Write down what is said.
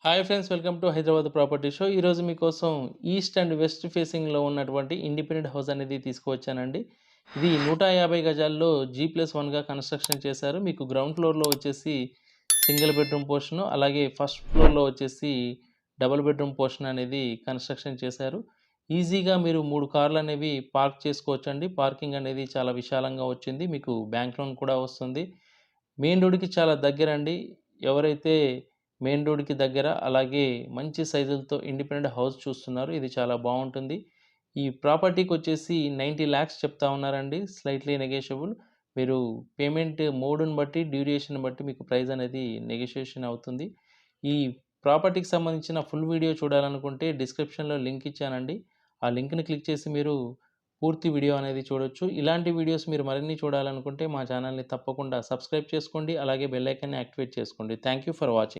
Hi friends, welcome to Hyderabad property show. ఈరోజు మీకోసం east and west ఫేసింగ్లో ఉన్నటువంటి ఇండిపెండెంట్ హౌస్ అనేది తీసుకువచ్చానండి. ఇది 150 గజాల్లో G+1గా కన్స్ట్రక్షన్ చేశారు. మీకు గ్రౌండ్ ఫ్లోర్లో వచ్చేసి సింగిల్ బెడ్రూమ్ పోర్షను, అలాగే ఫస్ట్ ఫ్లోర్లో వచ్చేసి డబుల్ బెడ్రూమ్ పోర్షన్ అనేది కన్స్ట్రక్షన్ చేశారు. ఈజీగా మీరు 3 కార్లు అనేవి పార్క్ చేసుకోవచ్చండి. పార్కింగ్ అనేది చాలా విశాలంగా వచ్చింది. మీకు బ్యాంక్ లోన్ కూడా వస్తుంది. మెయిన్ రోడ్డుకి చాలా దగ్గరండి. ఎవరైతే మెయిన్ రోడ్డుకి దగ్గర, అలాగే మంచి సైజులతో ఇండిపెండెంట్ హౌస్ చూస్తున్నారు, ఇది చాలా బాగుంటుంది. ఈ ప్రాపర్టీకొచ్చేసి 90 lakhs చెప్తా ఉన్నారండి. Slightly negotiable. మీరు పేమెంట్ మోడ్‌ని బట్టి, డ్యూరేషన్ బట్టి మీకు ప్రైస్ అనేది నెగోషియేషన్ అవుతుంది. ఈ ప్రాపర్టీకి సంబంధించిన ఫుల్ వీడియో చూడాలనుకుంటే డిస్క్రిప్షన్‌లో లింక్ ఇచ్చానండి. ఆ లింక్‌ని క్లిక్ చేసి మీరు పూర్తి వీడియో అనేది చూడొచ్చు. ఇలాంటి వీడియోస్ మీరు మరిన్ని చూడాలనుకుంటే మా ఛానల్‌ని తప్పకుండా సబ్స్క్రైబ్ చేసుకోండి. అలాగే బెల్ ఐకాన్‌ని యాక్టివేట్ చేసుకోండి. Thank you for watching.